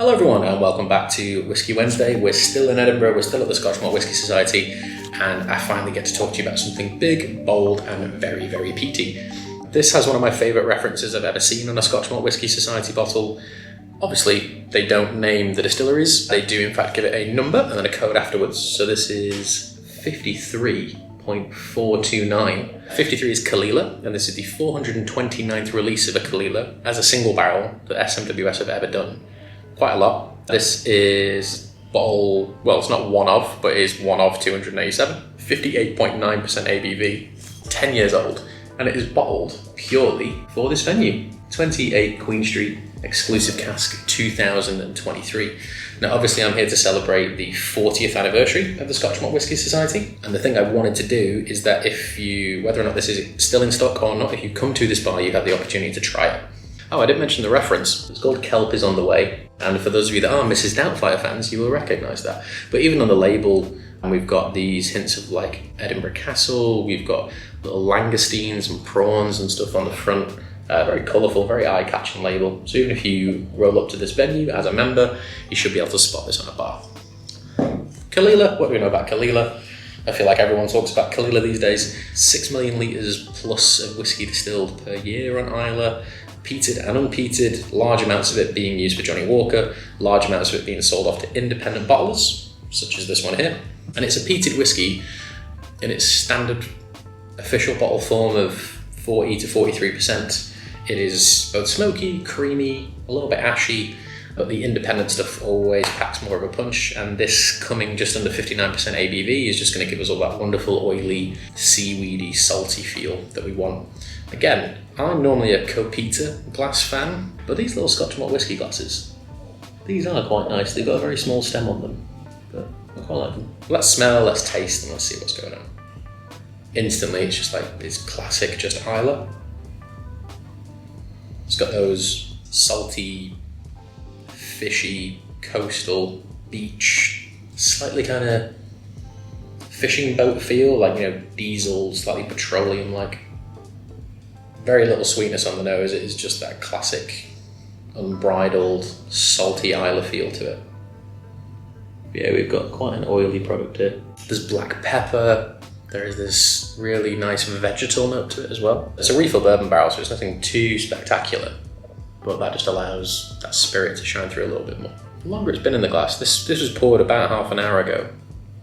Hello everyone and welcome back to Whisky Wednesday. We're still in Edinburgh, we're still at the Scotch Malt Whisky Society, and I finally get to talk to you about something big, bold and very, very peaty. This has one of my favourite references I've ever seen on a Scotch Malt Whisky Society bottle. Obviously, they don't name the distilleries, they do in fact give it a number and then a code afterwards. So this is 53.429. 53 is Caol Ila, and this is the 429th release of a Caol Ila as a single barrel that SMWS have ever done. Quite a lot. This is bottle, well, it's not one of, but it is one of 287. 58.9% ABV, 10 years old, and it is bottled purely for this venue. 28 Queen Street, exclusive cask 2023. Now obviously I'm here to celebrate the 40th anniversary of the Scotch Malt Whisky Society, and the thing I wanted to do is that if you, whether or not this is still in stock or not, if you come to this bar you have the opportunity to try it. Oh, I didn't mention the reference. It's called Kelp is on the way, and for those of you that are Mrs. Doubtfire fans, you will recognise that. But even on the label, we've got these hints of like Edinburgh Castle, we've got little langoustines and prawns and stuff on the front. Very colourful, very eye-catching label. So even if you roll up to this venue as a member, you should be able to spot this on a bar. Caol Ila, what do we know about Caol Ila? I feel like everyone talks about Caol Ila these days. 6 million litres plus of whiskey distilled per year on Islay. Peated and unpeated, large amounts of it being used for Johnny Walker, large amounts of it being sold off to independent bottlers, such as this one here. And it's a peated whiskey in its standard official bottle form of 40 to 43%. It is both smoky, creamy, a little bit ashy, but the independent stuff always packs more of a punch, and this coming just under 59% ABV is just going to give us all that wonderful, oily, seaweedy, salty feel that we want. Again, I'm normally a co-peater glass fan, but these little Scotch Malt Whisky glasses, these are quite nice. They've got a very small stem on them, but I quite like them. Let's smell, let's taste, and let's see what's going on. Instantly, it's just like, it's classic, just Islay. It's got those salty, fishy, coastal, beach, slightly kind of fishing boat feel, like, you know, diesel, slightly petroleum-like. Very little sweetness on the nose. It is just that classic, unbridled, salty Islay feel to it. Yeah, we've got quite an oily product here. There's black pepper. There is this really nice vegetal note to it as well. It's a refill bourbon barrel, so it's nothing too spectacular, but that just allows that spirit to shine through a little bit more. The longer it's been in the glass, this was poured about half an hour ago.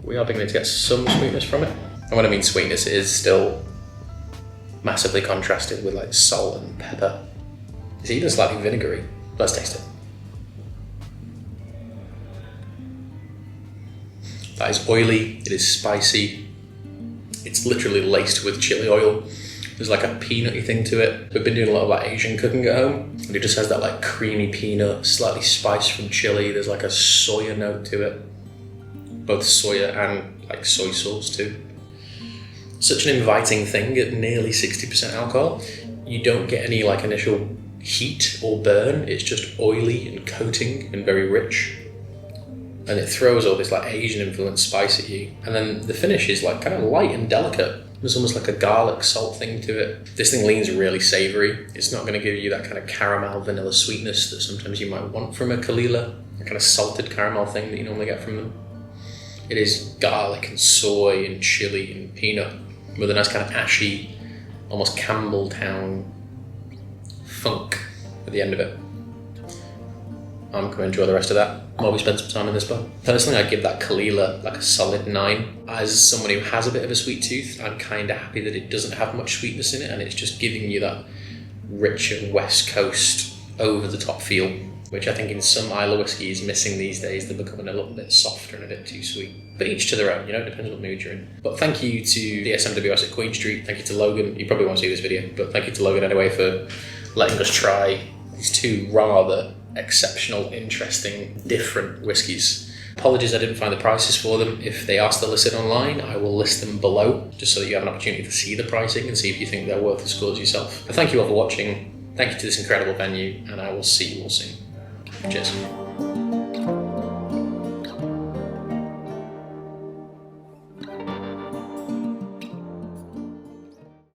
We are beginning to get some sweetness from it. And when I mean sweetness, it is still massively contrasted with like salt and pepper. It's even slightly vinegary. Let's taste it. That is oily, it is spicy. It's literally laced with chili oil. There's like a peanutty thing to it. We've been doing a lot of like Asian cooking at home, and it just has that like creamy peanut, slightly spiced from chili. There's like a soya note to it. Both soya and like soy sauce too. Such an inviting thing at nearly 60% alcohol. You don't get any like initial heat or burn. It's just oily and coating and very rich. And it throws all this like Asian influence spice at you. And then the finish is like kind of light and delicate. There's almost like a garlic salt thing to it. This thing leans really savoury. It's not going to give you that kind of caramel vanilla sweetness that sometimes you might want from a Caol Ila, a kind of salted caramel thing that you normally get from them. It is garlic and soy and chili and peanut with a nice kind of ashy, almost Campbelltown funk at the end of it. I'm going to enjoy the rest of that while we spend some time in this bar. Personally, I'd give that Caol Ila like a solid 9. As someone who has a bit of a sweet tooth, I'm kind of happy that it doesn't have much sweetness in it, and it's just giving you that richer West Coast over-the-top feel, which I think in some Islay whiskey is missing these days. They're becoming a little bit softer and a bit too sweet. But each to their own, you know, it depends what mood you're in. But thank you to the SMWS at Queen Street. Thank you to Logan. You probably won't see this video, but thank you to Logan anyway for letting us try these two rather exceptional, interesting, different whiskies. Apologies I didn't find the prices for them. If they are still listed online, I will list them below, just so that you have an opportunity to see the pricing and see if you think they're worth the scores yourself. But thank you all for watching. Thank you to this incredible venue, and I will see you all soon. Cheers.